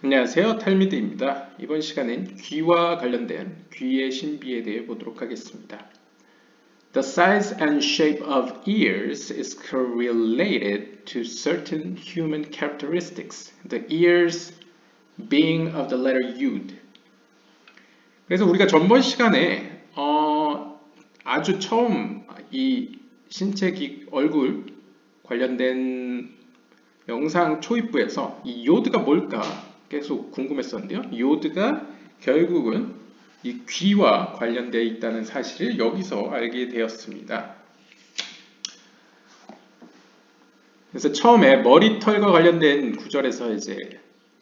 안녕하세요. 탈미드입니다. 이번 시간엔 귀와 관련된 귀의 신비에 대해 보도록 하겠습니다. The size and shape of ears is correlated to certain human characteristics, the ears being of the letter Yud. 그래서 우리가 전번 시간에 아주 처음 이 신체 얼굴 관련된 영상 초입부에서 이 요드가 뭘까 계속 궁금했었는데요. 요드가 결국은 이 귀와 관련되어 있다는 사실을 여기서 알게 되었습니다. 그래서 처음에 머리털과 관련된 구절에서 이제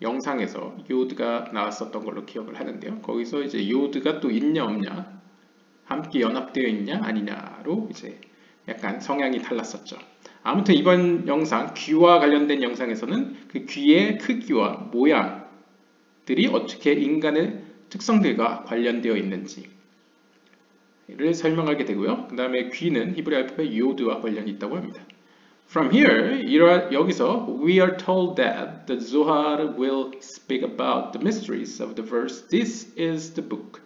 영상에서 요드가 나왔었던 걸로 기억을 하는데요. 거기서 이제 요드가 또 있냐 없냐, 함께 연합되어 있냐 아니냐로 이제 약간 성향이 달랐었죠. 아무튼 이번 영상, 귀와 관련된 영상에서는 그 귀의 크기와 모양들이 어떻게 인간의 특성들과 관련되어 있는지를 설명하게 되고요. 그 다음에 귀는 히브리 알파벳 요드와 관련이 있다고 합니다. From here, 여기서 we are told that the Zohar will speak about the mysteries of the verse. This is the book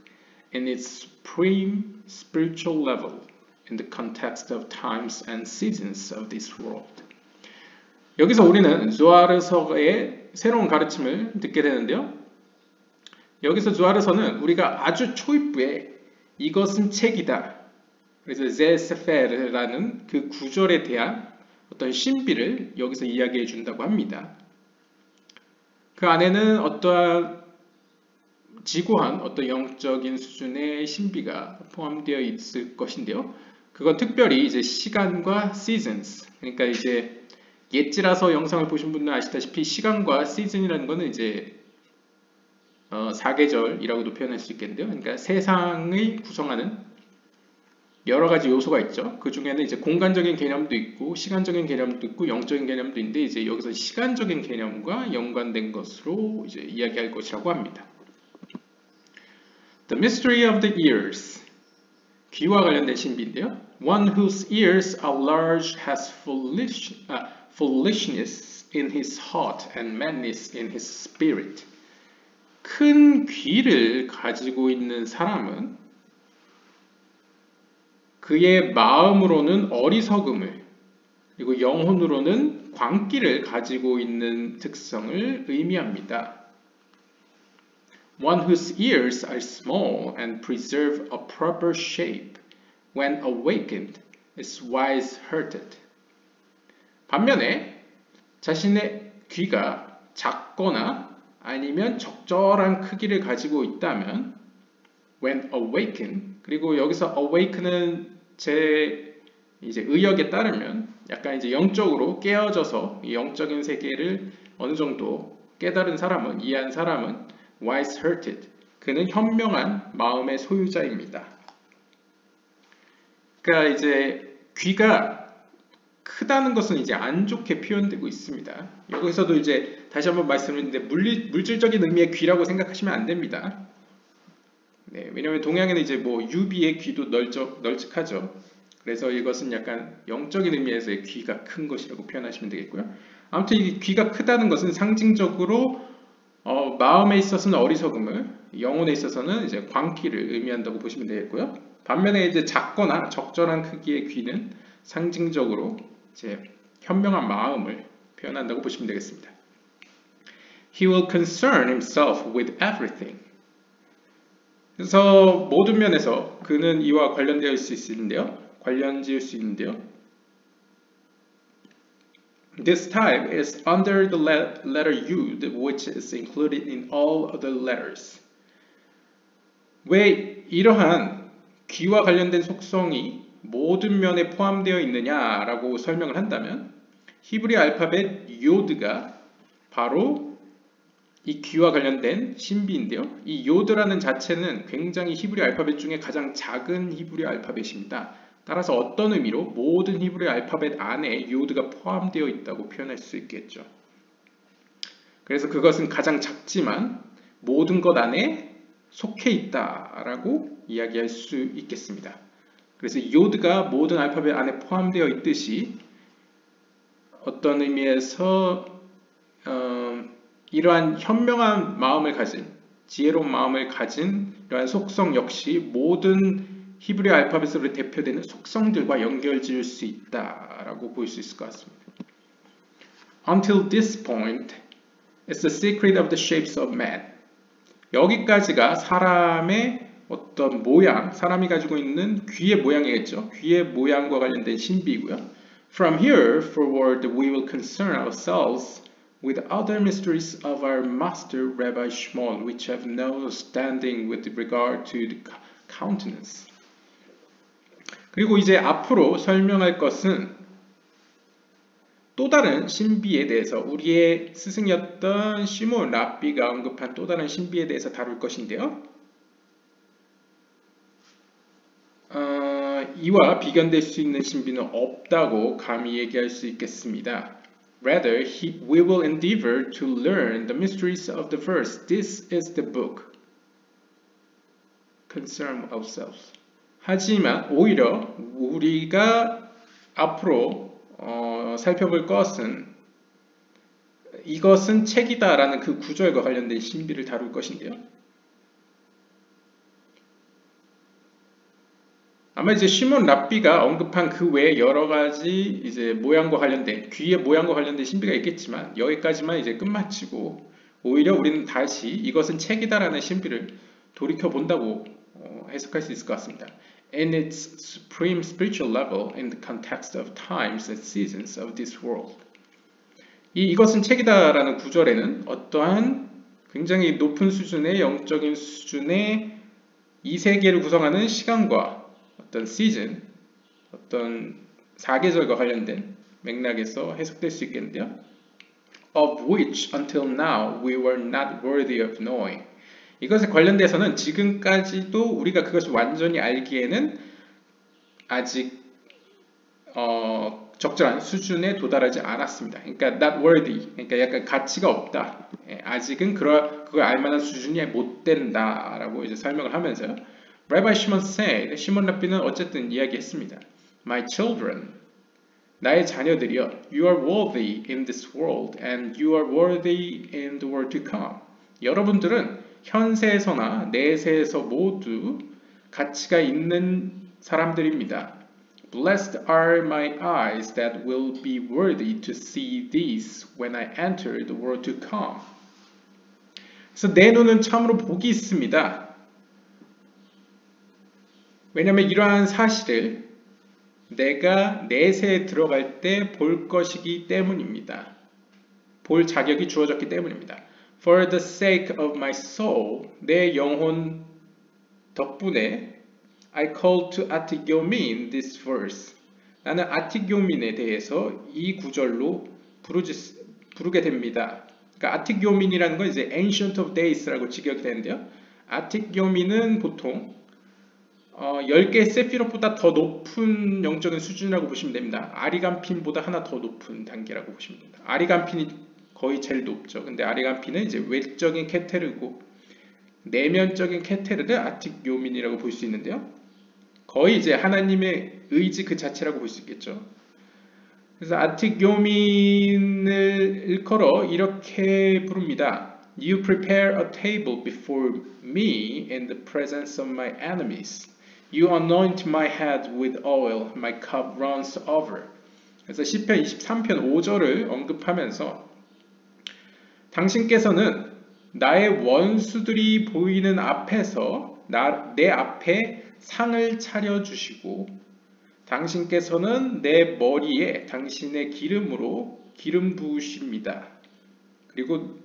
in its supreme spiritual level. In the context of times and seasons of this world. 여기서 우리는 조아르서의 새로운 가르침을 듣게 되는데요. 여기서 조아르서는 우리가 아주 초입부에 이것은 책이다. 그래서 제세페르라는 그 구절에 대한 어떤 신비를 여기서 이야기해 준다고 합니다. 그 안에는 어떠한 지고한 어떤 영적인 수준의 신비가 포함되어 있을 것인데요. 그건 특별히 이제 시간과 seasons, 그러니까 이제 옛지라서 영상을 보신 분들은 아시다시피 시간과 season이라는 거는 이제 사계절이라고도 표현할 수 있겠는데요. 그러니까 세상을 구성하는 여러 가지 요소가 있죠. 그 중에는 이제 공간적인 개념도 있고 시간적인 개념도 있고 영적인 개념도 있는데 이제 여기서 시간적인 개념과 연관된 것으로 이제 이야기할 것이라고 합니다. The mystery of the ears. 귀와 관련된 신비인데요. One whose ears are large has foolishness in his heart and madness in his spirit. 큰 귀를 가지고 있는 사람은 그의 마음으로는 어리석음을 그리고 영혼으로는 광기를 가지고 있는 특성을 의미합니다. One whose ears are small and preserve a proper shape when awakened is wise-hearted. 반면에 자신의 귀가 작거나 아니면 적절한 크기를 가지고 있다면 when awakened, 그리고 여기서 awaken은 제 이제 의역에 따르면 약간 이제 영적으로 깨어져서 영적인 세계를 어느 정도 깨달은 사람은 이해한 사람은 wise-hearted, 그는 현명한 마음의 소유자입니다. 그러니까 이제 귀가 크다는 것은 이제 안 좋게 표현되고 있습니다. 여기서도 이제 다시 한번 말씀드리는데 물질적인 의미의 귀라고 생각하시면 안 됩니다. 네, 왜냐하면 동양에는 이제 뭐 유비의 귀도 널찍하죠. 그래서 이것은 약간 영적인 의미에서의 귀가 큰 것이라고 표현하시면 되겠고요. 아무튼 이 귀가 크다는 것은 상징적으로 마음에 있어서는 어리석음을, 영혼에 있어서는 이제 광기를 의미한다고 보시면 되겠고요. 반면에 이제 작거나 적절한 크기의 귀는 상징적으로 이제 현명한 마음을 표현한다고 보시면 되겠습니다. He will concern himself with everything. 그래서 모든 면에서 그는 이와 관련되어 있을 수 있는데요. 관련지을 수 있는데요. This type is under the letter Yud, which is included in all other letters. 왜 이러한 귀와 관련된 속성이 모든 면에 포함되어 있느냐라고 설명을 한다면 히브리 알파벳 요드가 바로 이 귀와 관련된 신비인데요. 이 요드라는 자체는 굉장히 히브리 알파벳 중에 가장 작은 히브리 알파벳입니다. 따라서 어떤 의미로 모든 히브리 알파벳 안에 요드가 포함되어 있다고 표현할 수 있겠죠. 그래서 그것은 가장 작지만 모든 것 안에 속해 있다라고 이야기할 수 있겠습니다. 그래서 요드가 모든 알파벳 안에 포함되어 있듯이 어떤 의미에서 이러한 현명한 마음을 가진, 지혜로운 마음을 가진 이러한 속성 역시 모든 히브리 알파벳으로 대표되는 속성들과 연결지을 수 있다라고 볼 수 있을 것 같습니다. Until this point, it's the secret of the shapes of man. 여기까지가 사람의 어떤 모양, 사람이 가지고 있는 귀의 모양이겠죠. 귀의 모양과 관련된 신비이고요. From here forward, we will concern ourselves with other mysteries of our master Rabbi Shmuel, which have no standing with regard to the countenance. 그리고 이제 앞으로 설명할 것은 또 다른 신비에 대해서 우리의 스승이었던 시몬 랍비가 언급한 또 다른 신비에 대해서 다룰 것인데요. 이와 비견될 수 있는 신비는 없다고 감히 얘기할 수 있겠습니다. Rather, we will endeavor to learn the mysteries of the verse. This is the book. Concern ourselves. 하지만 오히려 우리가 앞으로 살펴볼 것은 이것은 책이다라는 그 구절과 관련된 신비를 다룰 것인데요. 아마 이제 시몬 랍비가 언급한 그 외에 여러 가지 이제 모양과 관련된 귀의 모양과 관련된 신비가 있겠지만 여기까지만 이제 끝마치고 오히려 우리는 다시 이것은 책이다라는 신비를 돌이켜 본다고 해석할 수 있을 것 같습니다. In its supreme spiritual level in the context of times and seasons of this world. 이것은 책이다라는 구절에는 어떠한 굉장히 높은 수준의 영적인 수준의 이 세계를 구성하는 시간과 어떤 시즌, 어떤 사계절과 관련된 맥락에서 해석될 수 있겠는데요. Of which until now we were not worthy of knowing. 이것에 관련돼서는 지금까지도 우리가 그것을 완전히 알기에는 아직 적절한 수준에 도달하지 않았습니다. 그러니까 not worthy, 그러니까 약간 가치가 없다. 아직은 그걸 알만한 수준이 못 된다라고 이제 설명을 하면서요. Rabbi Shimon said, 시몬 랍비는 어쨌든 이야기했습니다. My children, 나의 자녀들이여, you are worthy in this world and you are worthy in the world to come. 여러분들은 현세에서나 내세에서 모두 가치가 있는 사람들입니다. Blessed are my eyes that will be worthy to see these when I enter the world to come. 그래서 내 눈은 참으로 복이 있습니다. 왜냐하면 이러한 사실을 내가 내세에 들어갈 때 볼 것이기 때문입니다. 볼 자격이 주어졌기 때문입니다. For the sake of my soul, 내 영혼 덕분에 I call to 아티교민 this verse. 나는 아티교민에 대해서 이 구절로 부르게 됩니다. 그러니까 아티교민이라는 건 이제 Ancient of Days라고 직역이 되는데요. 아티교민은 보통 10개의 세피롯보다 더 높은 영적인 수준이라고 보시면 됩니다. 아리간핀보다 하나 더 높은 단계라고 보시면 됩니다. 아리간핀이 거의 제일 높죠. 근데 아리간핀은 이제 외적인 케테르고 내면적인 케테르를 아틱요민이라고 볼 수 있는데요. 거의 이제 하나님의 의지 그 자체라고 볼 수 있겠죠. 그래서 아틱요민을 일컬어 이렇게 부릅니다. You prepare a table before me in the presence of my enemies. You anoint my head with oil, my cup runs over. 그래서 시편 23편 5절을 언급하면서 당신께서는 나의 원수들이 보이는 앞에서 내 앞에 상을 차려주시고 당신께서는 내 머리에 당신의 기름으로 기름 부으십니다.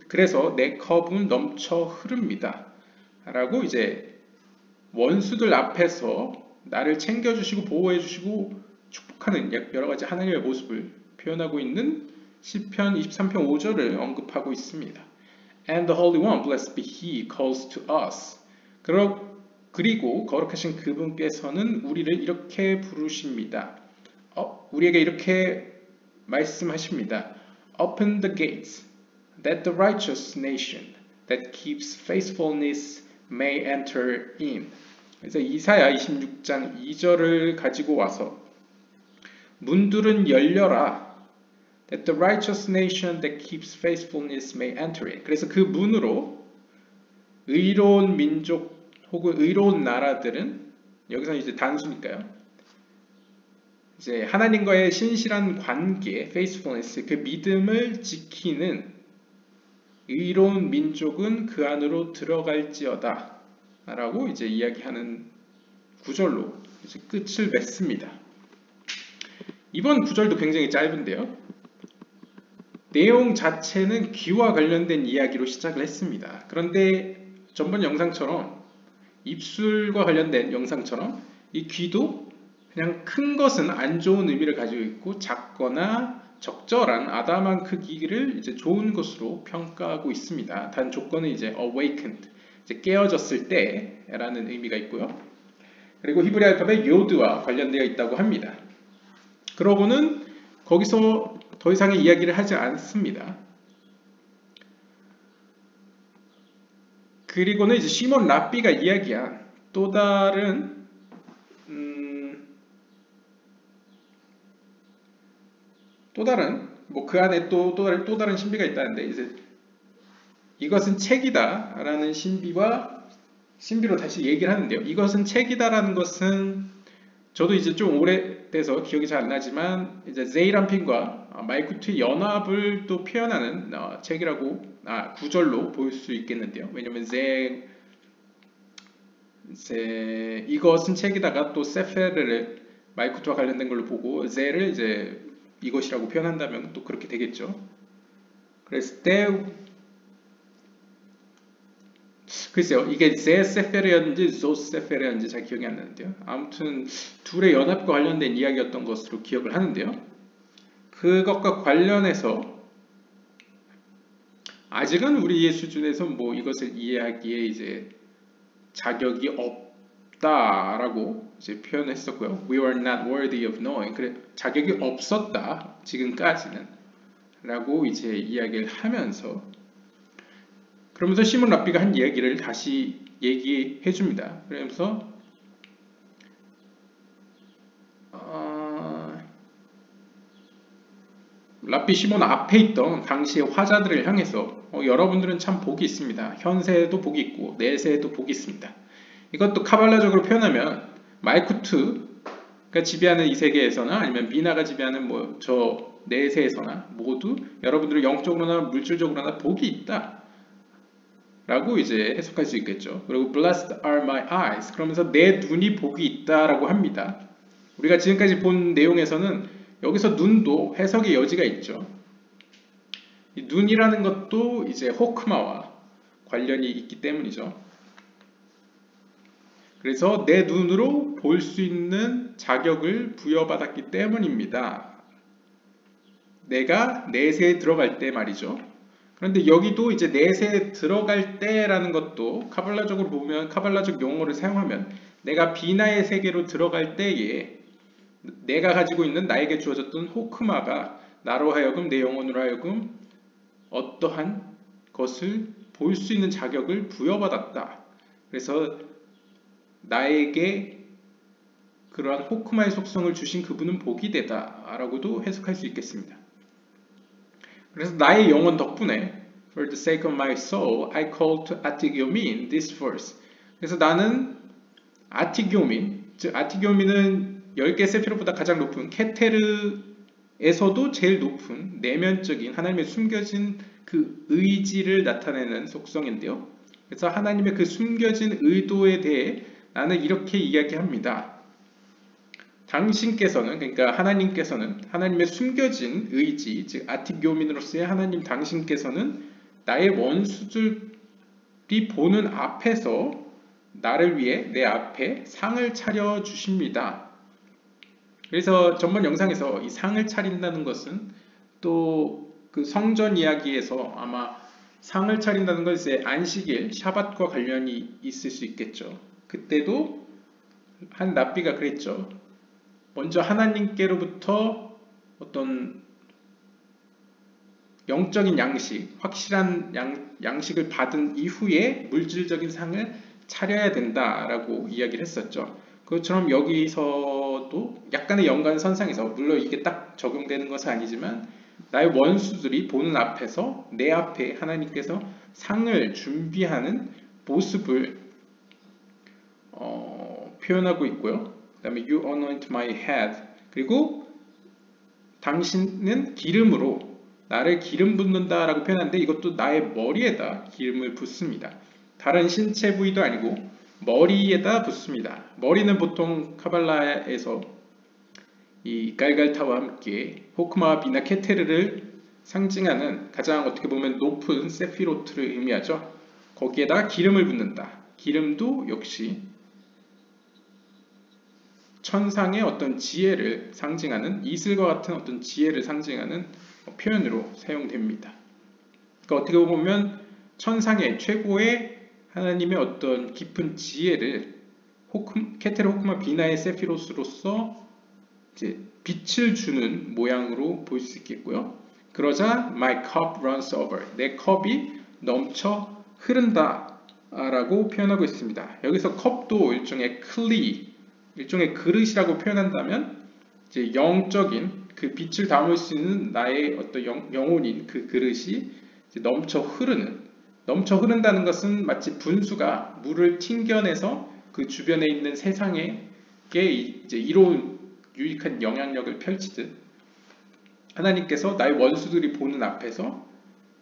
그래서 내 컵은 넘쳐 흐릅니다. 라고 이제 원수들 앞에서 나를 챙겨주시고 보호해주시고 축복하는 여러가지 하나님의 모습을 표현하고 있는 시편 23편 5절을 언급하고 있습니다. And the Holy One, blessed be He, calls to us. 그리고 거룩하신 그분께서는 우리를 이렇게 부르십니다. 우리에게 이렇게 말씀하십니다. Open the gates, that the righteous nation that keeps faithfulness may enter in. 그래서 이사야 26장 2절을 가지고 와서 문들은 열려라. that the righteous nation that keeps faithfulness may enter it. 그래서 그 문으로 의로운 민족 혹은 의로운 나라들은, 여기서는 이제 단수니까요, 이제 하나님과의 신실한 관계, faithfulness, 그 믿음을 지키는 의로운 민족은 그 안으로 들어갈지어다 라고 이제 이야기하는 구절로 이제 끝을 맺습니다. 이번 구절도 굉장히 짧은데요, 내용 자체는 귀와 관련된 이야기로 시작을 했습니다. 그런데 전번 영상처럼, 입술과 관련된 영상처럼 이 귀도 그냥 큰 것은 안 좋은 의미를 가지고 있고 작거나 적절한 아담한 크기를 이제 좋은 것으로 평가하고 있습니다. 단 조건은 이제 awakened, 이제 깨어졌을 때라는 의미가 있고요. 그리고 히브리 알파벳 요드와 관련되어 있다고 합니다. 그러고는 거기서 더 이상의 이야기를 하지 않습니다. 그리고는 이제 시몬 랍비가 이야기한 또 다른 뭐 그 안에 또 다른 신비가 있다는데, 이제 이것은 책이다 라는 신비로 다시 얘기를 하는데요. 이것은 책이다 라는 것은 저도 이제 좀 오래돼서 기억이 잘 안 나지만 이제 제이람핀과 마이쿠트의 연합을 또 표현하는 책이라고 구절로 볼 수 있겠는데요. 왜냐면 이것은 책이다가 또 세페르를 마이쿠트와 관련된 걸로 보고 제를 이제 이것이라고 표현한다면 또 그렇게 되겠죠. 그랬을 때 글쎄요, 이게 제세페르였는지 조세페르였는지 잘 기억이 안 나는데요. 아무튼 둘의 연합과 관련된 이야기였던 것으로 기억을 하는데요. 그것과 관련해서 아직은 우리의 수준에서 뭐 이것을 이해하기에 이제 자격이 없다라고 이제 표현했었고요. We were not worthy of knowing. 그래, 자격이 없었다 지금까지는 라고 이제 이야기를 하면서, 그러면서 시몬 랍비가 한 이야기를 다시 얘기해 줍니다. 그러면서 랍비 시몬 앞에 있던 당시의 화자들을 향해서 여러분들은 참 복이 있습니다. 현세에도 복이 있고 내세에도 복이 있습니다. 이것도 카발라적으로 표현하면 말쿠트가 지배하는 이 세계에서나 아니면 비나가 지배하는 뭐 저 내세에서나 모두 여러분들은 영적으로나 물질적으로나 복이 있다 라고 이제 해석할 수 있겠죠. 그리고 blessed are my eyes, 그러면서 내 눈이 복이 있다라고 합니다. 우리가 지금까지 본 내용에서는 여기서 눈도 해석의 여지가 있죠. 이 눈이라는 것도 이제 호크마와 관련이 있기 때문이죠. 그래서 내 눈으로 볼 수 있는 자격을 부여받았기 때문입니다. 내가 내세에 들어갈 때 말이죠. 그런데 여기도 이제 내세에 들어갈 때라는 것도 카발라적으로 보면, 카발라적 용어를 사용하면 내가 비나의 세계로 들어갈 때에 내가 가지고 있는 나에게 주어졌던 호크마가 나로 하여금, 내 영혼으로 하여금 어떠한 것을 볼 수 있는 자격을 부여받았다. 그래서 나에게 그러한 호크마의 속성을 주신 그분은 복이 되다 라고도 해석할 수 있겠습니다. 그래서 나의 영혼 덕분에 For the sake of my soul, I call to 아티교민 this verse. 그래서 나는 아티교민, 즉 아티교민은 10개 세피로보다 가장 높은 케테르에서도 제일 높은 내면적인 하나님의 숨겨진 그 의지를 나타내는 속성인데요. 그래서 하나님의 그 숨겨진 의도에 대해 나는 이렇게 이야기합니다. 당신께서는, 그러니까 하나님께서는 하나님의 숨겨진 의지, 즉 아티교민으로서의 하나님 당신께서는 나의 원수들이 보는 앞에서 나를 위해 내 앞에 상을 차려 주십니다. 그래서 전번 영상에서 이 상을 차린다는 것은 또 그 성전 이야기에서 아마 상을 차린다는 것은 이제 안식일, 샤밧과 관련이 있을 수 있겠죠. 그때도 한 랍비가 그랬죠. 먼저 하나님께로부터 어떤 영적인 양식, 확실한 양식을 받은 이후에 물질적인 상을 차려야 된다라고 이야기를 했었죠. 그것처럼 여기서도 약간의 연관선상에서, 물론 이게 딱 적용되는 것은 아니지만 나의 원수들이 보는 앞에서 내 앞에 하나님께서 상을 준비하는 모습을 표현하고 있고요. 그 다음에 You anoint my head. 그리고 당신은 기름으로 나를 기름 붓는다 라고 표현하는데 이것도 나의 머리에다 기름을 붓습니다. 다른 신체 부위도 아니고 머리에다 붓습니다. 머리는 보통 카발라에서 이 갈갈타와 함께 호크마와 비나 케테르를 상징하는 가장 어떻게 보면 높은 세피로트를 의미하죠. 거기에다 기름을 붓는다. 기름도 역시 천상의 어떤 지혜를 상징하는 이슬과 같은 어떤 지혜를 상징하는 표현으로 사용됩니다. 그러니까 어떻게 보면 천상의 최고의 하나님의 어떤 깊은 지혜를 케테르 호크마 비나의 세피로스로서 이제 빛을 주는 모양으로 보일 수 있겠고요. 그러자 my cup runs over. 내 컵이 넘쳐 흐른다 라고 표현하고 있습니다. 여기서 컵도 일종의 클리, 일종의 그릇이라고 표현한다면 이제 영적인 그 빛을 담을 수 있는 나의 어떤 영혼인 그 그릇이 이제 넘쳐 흐른다는 것은 마치 분수가 물을 튕겨내서 그 주변에 있는 세상에 이제 이로운 유익한 영향력을 펼치듯 하나님께서 나의 원수들이 보는 앞에서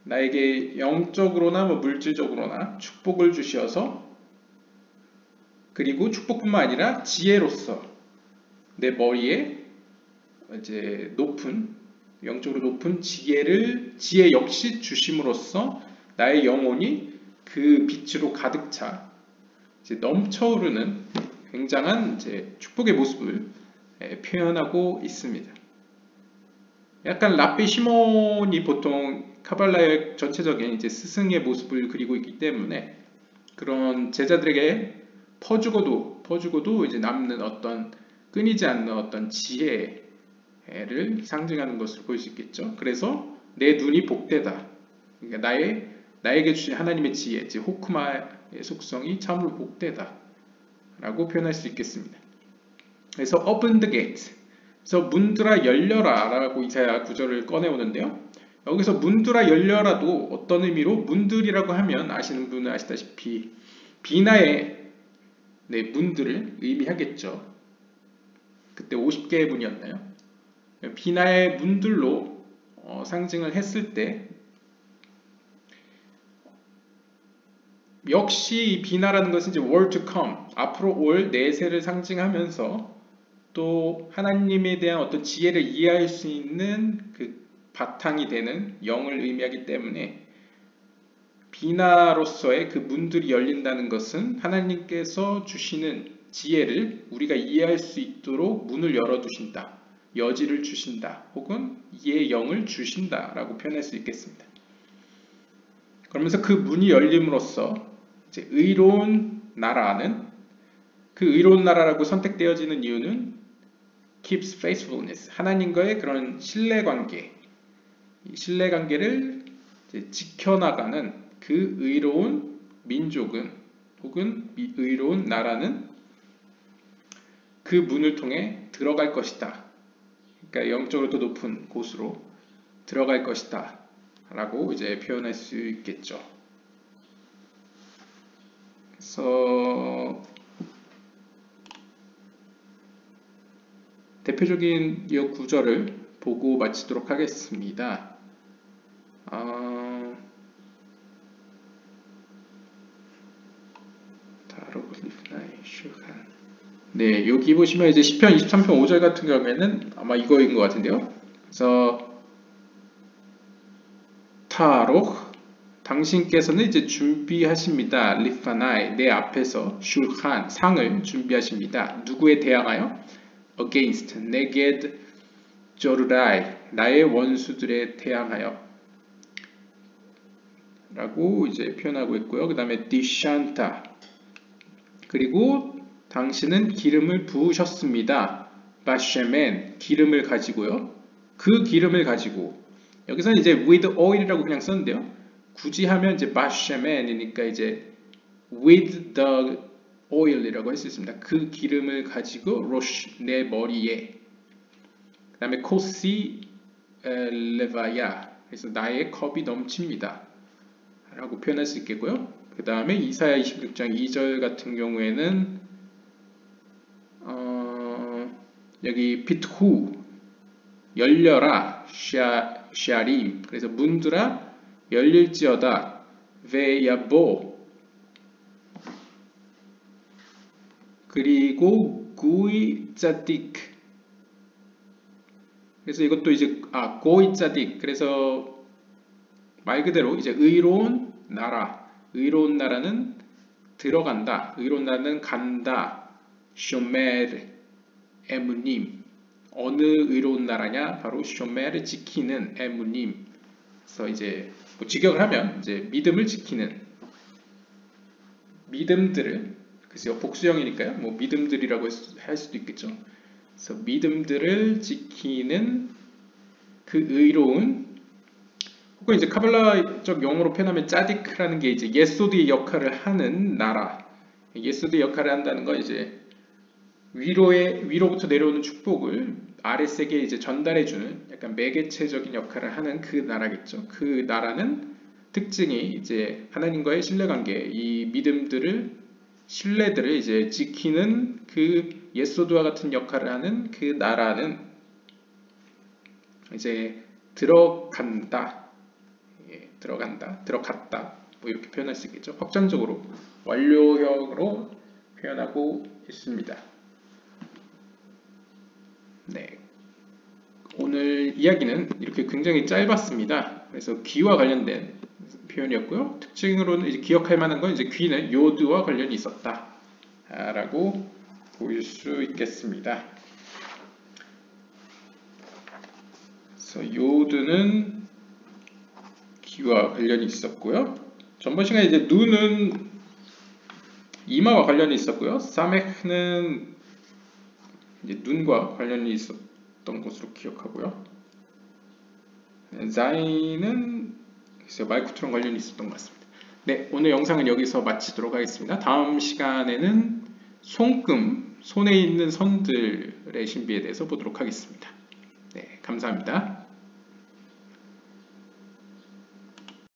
나에게 영적으로나 물질적으로나 축복을 주셔서 그리고 축복뿐만 아니라 지혜로서 내 머리에 이제 영적으로 높은 지혜 역시 주심으로써 나의 영혼이 그 빛으로 가득 차 이제 넘쳐흐르는 굉장한 이제 축복의 모습을 표현하고 있습니다. 약간 랍비 시몬이 보통 카발라의 전체적인 이제 스승의 모습을 그리고 있기 때문에 그런 제자들에게 퍼주고도 이제 남는 어떤 끊이지 않는 어떤 지혜를 상징하는 것으로 볼 수 있겠죠. 그래서 내 눈이 복되다. 그러니까 나에게 주신 하나님의 지혜, 즉 호크마의 속성이 참으로 복되다 라고 표현할 수 있겠습니다. 그래서 open the gate. 그래서 문들아 열려라 라고 이사야 9절을 꺼내오는데요. 여기서 문들아 열려라도 어떤 의미로 문들이라고 하면 아시는 분은 아시다시피 비나의 문들을 의미하겠죠. 그때 50개의 문이었나요? 비나의 문들로 상징을 했을 때 역시 이 비나라는 것은 이제 world to come, 앞으로 올 내세를 상징하면서 또 하나님에 대한 어떤 지혜를 이해할 수 있는 그 바탕이 되는 영을 의미하기 때문에 비나로서의 그 문들이 열린다는 것은 하나님께서 주시는 지혜를 우리가 이해할 수 있도록 문을 열어두신다, 여지를 주신다, 혹은 이해의 영을 주신다 라고 표현할 수 있겠습니다. 그러면서 그 문이 열림으로써 이제 의로운 나라는 그 의로운 나라라고 선택되어지는 이유는 keeps faithfulness, 하나님과의 그런 신뢰관계, 이 신뢰관계를 이제 지켜나가는 그 의로운 민족은 혹은 의로운 나라는 그 문을 통해 들어갈 것이다. 그러니까 영적으로 더 높은 곳으로 들어갈 것이다 라고 이제 표현할 수 있겠죠. 그래서 대표적인 이 구절을 보고 마치도록 하겠습니다. 네, 여기 보시면 이제 시편 23편 5절 같은 경우에는 아마 이거인 것 같은데요. 그래서 타록, 당신께서는 이제 준비하십니다. 리파나이, 내 앞에서 슐칸, 상을 준비하십니다. 누구에 대항하여? against, neged, 조르라이, 나의 원수들에 대항하여 라고 이제 표현하고 있고요. 그 다음에 디샨타, 그리고 당신은 기름을 부으셨습니다. 바쉐멘, 기름을 가지고요. 그 기름을 가지고, 여기서는 이제 with oil이라고 그냥 썼는데요. 굳이 하면 이제 바쉐멘이니까 이제 with the oil이라고 할 수 있습니다. 그 기름을 가지고 로시, 내 머리에. 그 다음에 코시, 레바야. 그래서 나의 겁이 넘칩니다. 라고 표현할 수 있겠고요. 그 다음에 이사야 26장 2절 같은 경우에는 여기 빛후 열려라 샤림. 그래서 문들아 열릴지어다 베야보. 그리고 구이 짜딕. 그래서 이것도 이제 고이 짜딕. 그래서 말 그대로 이제 의로운 나라. 의로운 나라는 들어간다. 의로운 나라는 간다. 쇼메르 에무님. 어느 의로운 나라냐? 바로 쇼메르 지키는 에무님. 그래서 이제 뭐 직역을 하면 이제 믿음을 지키는 믿음들을, 글쎄요 복수형이니까요. 뭐 믿음들이라고 할 수도 있겠죠. 그래서 믿음들을 지키는 그 의로운, 혹은 이제 카발라적 용어로 표현하면 짜디크라는 게 이제 예소드의 역할을 하는 나라. 예소드의 역할을 한다는 건 이제 위로부터 내려오는 축복을 아랫세계에 이제 전달해주는 약간 매개체적인 역할을 하는 그 나라겠죠. 그 나라는 특징이 이제 하나님과의 신뢰관계, 이 믿음들을, 신뢰들을 이제 지키는 그 예소드와 같은 역할을 하는 그 나라는 이제 들어간다. 들어갔다. 뭐 이렇게 표현할 수 있겠죠. 확장적으로 완료형으로 표현하고 있습니다. 네, 오늘 이야기는 이렇게 굉장히 짧았습니다. 그래서 귀와 관련된 표현이었고요. 특징으로는 이제 기억할 만한 건 이제 귀는 요드와 관련이 있었다라고 보일 수 있겠습니다. 그래서 요드는 귀와 관련이 있었고요. 전번 시간에 이제 눈은 이마와 관련이 있었고요. 사메흐는 이제 눈과 관련이 있었던 것으로 기억하고요. 자인은 말구트랑 관련이 있었던 것 같습니다. 네, 오늘 영상은 여기서 마치도록 하겠습니다. 다음 시간에는 손금, 손에 있는 선들의 신비에 대해서 보도록 하겠습니다. 네, 감사합니다.